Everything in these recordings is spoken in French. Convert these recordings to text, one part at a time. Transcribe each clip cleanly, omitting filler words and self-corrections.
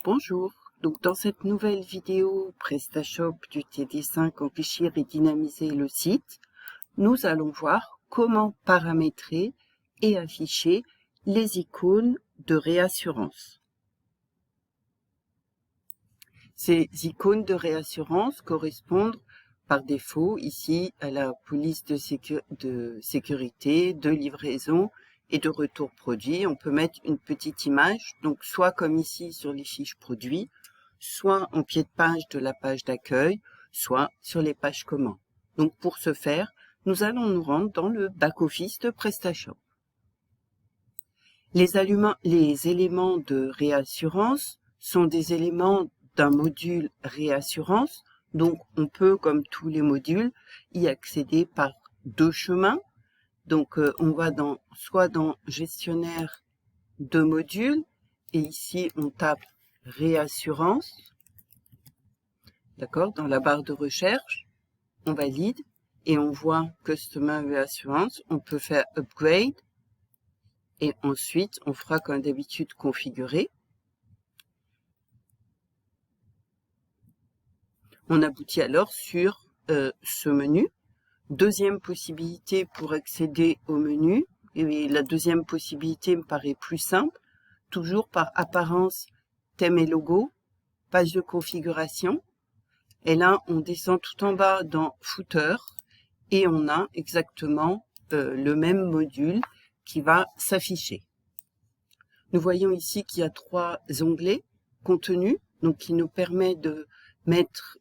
Bonjour, donc dans cette nouvelle vidéo PrestaShop du TD5 enrichir et dynamiser le site, nous allons voir comment paramétrer et afficher les icônes de réassurance. Ces icônes de réassurance correspondent par défaut ici à la police de sécurité, de livraison et de retour produit. On peut mettre une petite image, donc soit comme ici sur les fiches produits, soit en pied de page de la page d'accueil, soit sur les pages commandes. Donc pour ce faire, nous allons nous rendre dans le back-office de PrestaShop. Les éléments de réassurance sont des éléments d'un module réassurance, donc on peut, comme tous les modules, y accéder par deux chemins. Donc on va soit dans gestionnaire de modules, et ici on tape réassurance, d'accord, dans la barre de recherche, on valide, et on voit Customer Reassurance, on peut faire Upgrade, et ensuite on fera comme d'habitude configurer. On aboutit alors sur ce menu. Deuxième possibilité pour accéder au menu, et la deuxième possibilité me paraît plus simple, toujours par apparence, thème et logo, page de configuration. Et là, on descend tout en bas dans Footer et on a exactement le même module qui va s'afficher. Nous voyons ici qu'il y a trois onglets, contenu, donc qui nous permet de mettre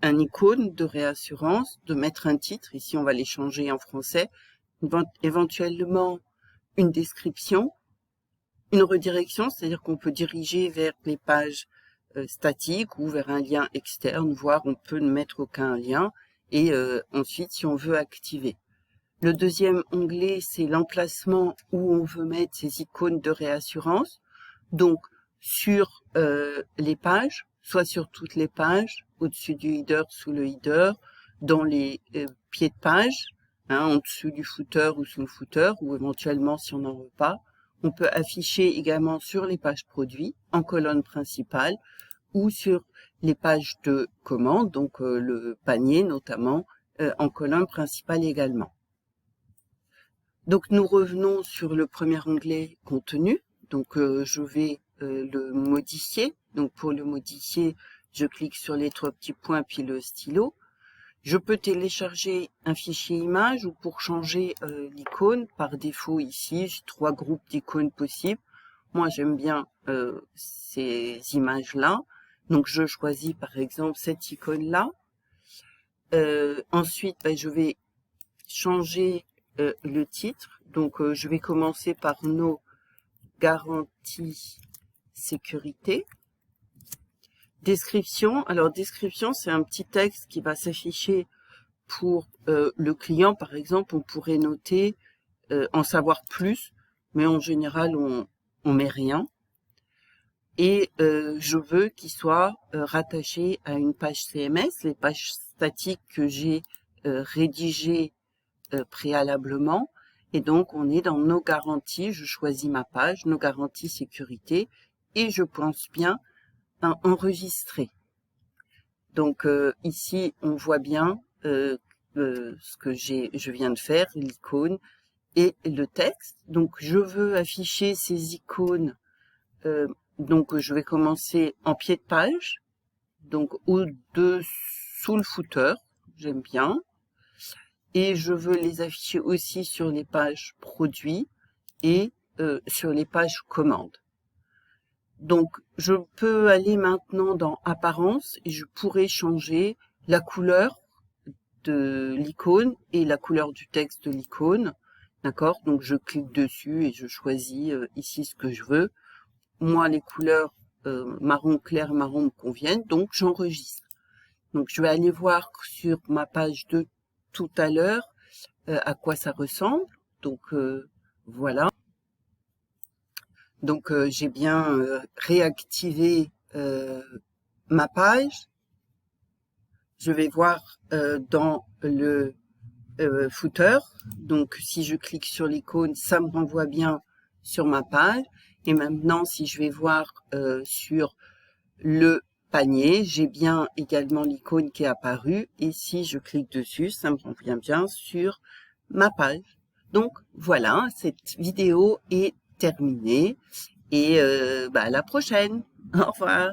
un icône de réassurance, de mettre un titre, ici on va les changer en français, éventuellement une description, une redirection, c'est-à-dire qu'on peut diriger vers les pages statiques ou vers un lien externe, voire on peut ne mettre aucun lien, et ensuite si on veut activer. Le deuxième onglet, c'est l'emplacement où on veut mettre ces icônes de réassurance, donc sur les pages, soit sur toutes les pages, au-dessus du header, sous le header, dans les pieds de page, en dessous du footer ou sous le footer, ou éventuellement si on n'en veut pas. On peut afficher également sur les pages produits, en colonne principale, ou sur les pages de commande, donc le panier notamment, en colonne principale également. Donc nous revenons sur le premier onglet contenu, donc je vais le modifier. Donc pour le modifier, je clique sur les trois petits points puis le stylo. Je peux télécharger un fichier image ou pour changer l'icône, par défaut ici, j'ai trois groupes d'icônes possibles. Moi j'aime bien ces images-là, donc je choisis par exemple cette icône-là. Ensuite, je vais changer le titre, donc je vais commencer par nos garanties sécurité. Description, alors description c'est un petit texte qui va s'afficher pour le client. Par exemple on pourrait noter en savoir plus, mais en général on met rien. Et je veux qu'il soit rattaché à une page CMS, les pages statiques que j'ai rédigées préalablement. Et donc on est dans nos garanties, je choisis ma page, nos garanties sécurité, et je pense bien à enregistrer. Donc ici on voit bien ce que je viens de faire, l'icône et le texte. Donc je veux afficher ces icônes, donc je vais commencer en pied de page, donc sous le footer, j'aime bien. Et je veux les afficher aussi sur les pages produits et sur les pages commandes. Donc, je peux aller maintenant dans apparence et je pourrais changer la couleur de l'icône et la couleur du texte de l'icône. D'accord? Donc, je clique dessus et je choisis ici ce que je veux. Moi, les couleurs marron clair, marron me conviennent, donc j'enregistre. Donc, je vais aller voir sur ma page de tout à l'heure à quoi ça ressemble. Donc voilà. Donc j'ai bien réactivé ma page. Je vais voir dans le footer. Donc si je clique sur l'icône, ça me renvoie bien sur ma page. Et maintenant, si je vais voir sur le panier, j'ai bien également l'icône qui est apparue et si je clique dessus, ça me revient bien sur ma page. Donc voilà, cette vidéo est terminée et à la prochaine. Au revoir.